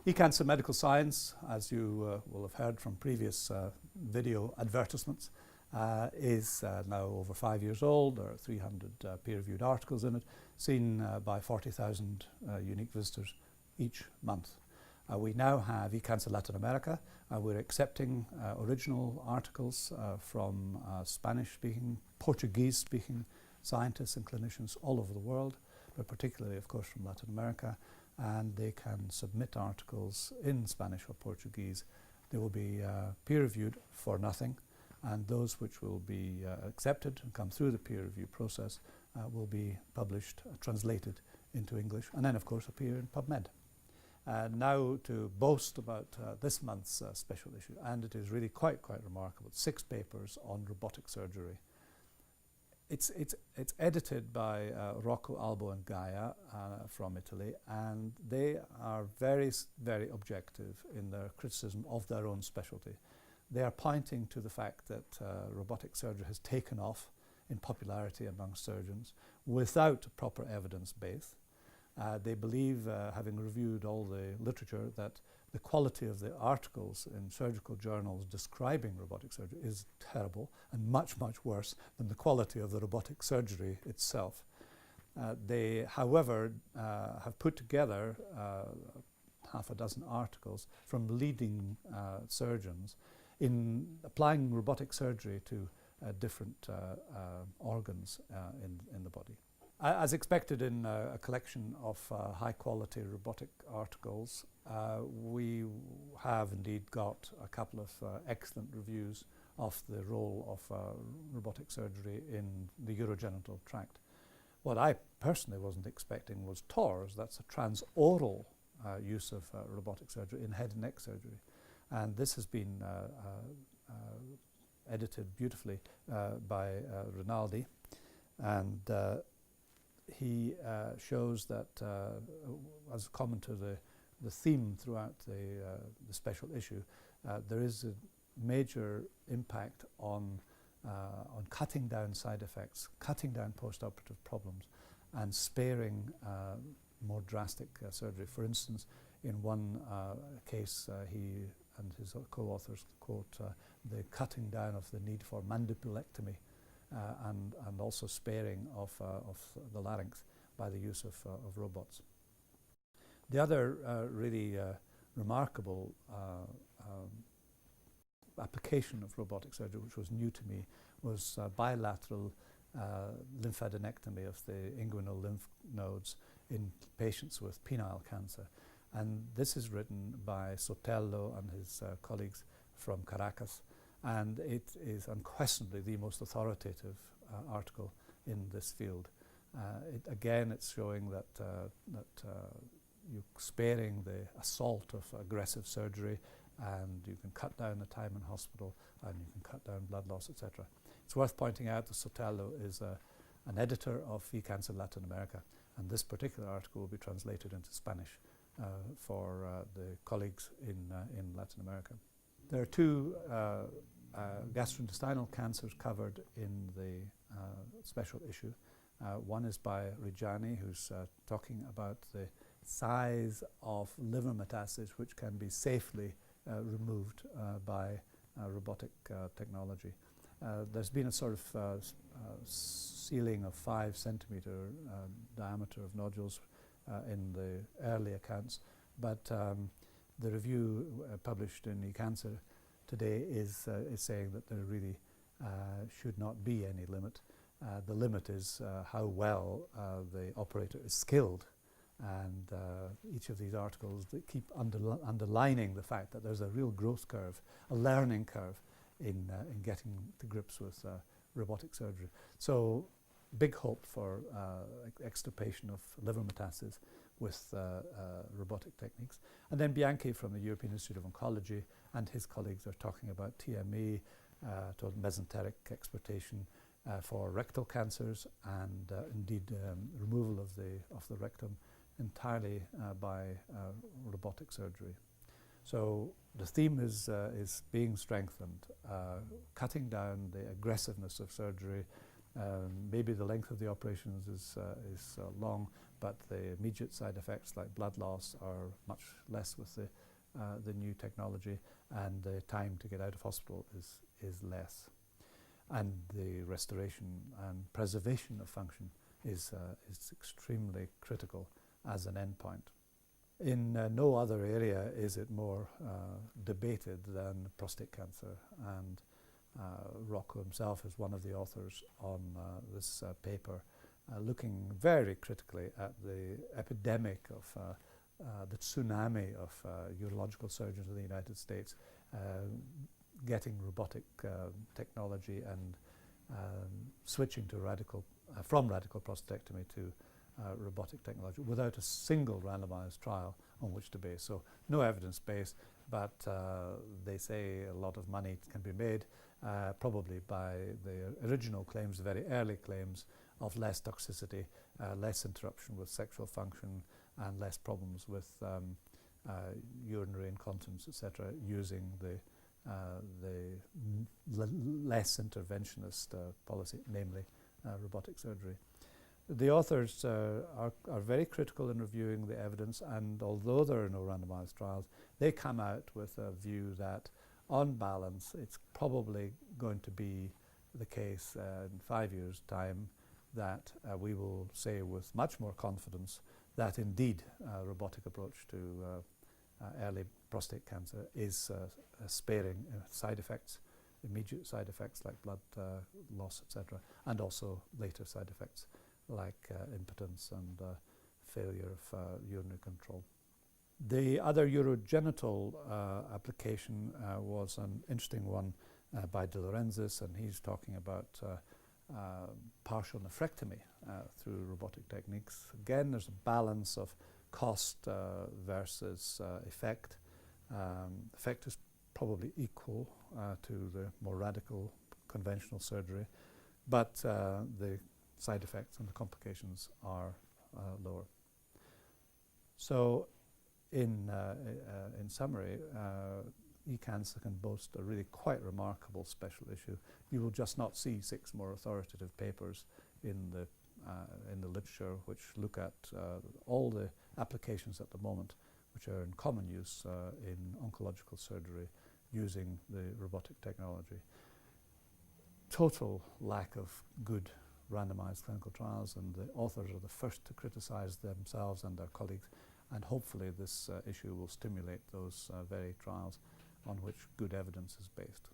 Ecancer Medical Science, as you will have heard from previous video advertisements, is now over 5 years old. There are 300 peer-reviewed articles in it, seen by 40,000 unique visitors each month. We now have eCancer Latin America. We're accepting original articles from Spanish-speaking, Portuguese-speaking scientists and clinicians all over the world, but particularly, of course, from Latin America. And they can submit articles in Spanish or Portuguese. They will be peer-reviewed for nothing, and those which will be accepted and come through the peer review process will be published, translated into English, and then, of course, appear in PubMed. Now to boast about this month's special issue, and it is really quite remarkable. 6 papers on robotic surgery. It's edited by Rocco, Albo and Gaia from Italy, and they are very objective in their criticism of their own specialty. They are pointing to the fact that robotic surgery has taken off in popularity among surgeons without a proper evidence base. They believe, having reviewed all the literature, that the quality of the articles in surgical journals describing robotic surgery is terrible and much worse than the quality of the robotic surgery itself. They, however, have put together half a dozen articles from leading surgeons in applying robotic surgery to different organs in the body. As expected in a collection of high-quality robotic articles, we have indeed got a couple of excellent reviews of the role of robotic surgery in the urogenital tract. What I personally wasn't expecting was TORS. That's a transoral use of robotic surgery in head and neck surgery. And this has been edited beautifully by Rinaldi, and he shows that, as common to the theme throughout the special issue, there is a major impact on cutting down side effects, cutting down post-operative problems, and sparing more drastic surgery. For instance, in one case, he and his co-authors quote the cutting down of the need for mandibulectomy and also sparing of the larynx by the use of robots. The other really remarkable application of robotic surgery, which was new to me, was bilateral lymphadenectomy of the inguinal lymph nodes in patients with penile cancer. And this is written by Sotelo and his colleagues from Caracas, and it is unquestionably the most authoritative article in this field. Again, it's showing that you're sparing the assault of aggressive surgery, and you can cut down the time in hospital, and you can cut down blood loss, etc. It's worth pointing out that Sotelo is an editor of eCancer Latin America, and this particular article will be translated into Spanish for the colleagues in Latin America. There are 2 gastrointestinal cancers covered in the special issue. One is by Reggiani, who's talking about the size of liver metastases which can be safely removed by robotic technology. There's been a sort of ceiling of 5 centimeter diameter of nodules in the early accounts, but the review published in eCancer today is saying that there really should not be any limit. The limit is how well the operator is skilled, and each of these articles that keep underlining the fact that there's a real growth curve, a learning curve in getting to grips with robotic surgery. So big hope for extirpation of liver metastases with robotic techniques. And then Bianchi from the European Institute of Oncology and his colleagues are talking about TME, total mesenteric exportation for rectal cancers, and indeed removal of the rectum entirely by robotic surgery. So the theme is being strengthened, cutting down the aggressiveness of surgery. Maybe the length of the operations is long, but the immediate side effects like blood loss are much less with the new technology, and the time to get out of hospital is less. And the restoration and preservation of function is extremely critical as an endpoint. In no other area is it more debated than prostate cancer, and Rocco himself is one of the authors on this paper, looking very critically at the epidemic of the tsunami of urological surgeons in the United States getting robotic technology and switching to from radical prostatectomy to robotic technology without a single randomized trial on which to base. So no evidence base, but they say a lot of money can be made, probably by the original claims, the very early claims of less toxicity, less interruption with sexual function, and less problems with urinary incontinence, etc., using the less interventionist policy, namely robotic surgery. The authors are very critical in reviewing the evidence, and although there are no randomized trials, they come out with a view that on balance it's probably going to be the case in 5 years' time that we will say with much more confidence that indeed a robotic approach to early prostate cancer is sparing side effects, immediate side effects like blood loss, etc., and also later side effects like impotence and failure of urinary control. The other urogenital application was an interesting one by De Laurentiis, and he's talking about partial nephrectomy through robotic techniques. Again, there's a balance of cost versus effect. Effect is probably equal to the more radical conventional surgery, but the side effects and the complications are lower. So in summary, eCancer can boast a really quite remarkable special issue. You will just not see 6 more authoritative papers in the literature which look at all the applications at the moment which are in common use in oncological surgery using the robotic technology. Total lack of good randomized clinical trials, and the authors are the first to criticize themselves and their colleagues, and hopefully this issue will stimulate those very trials on which good evidence is based.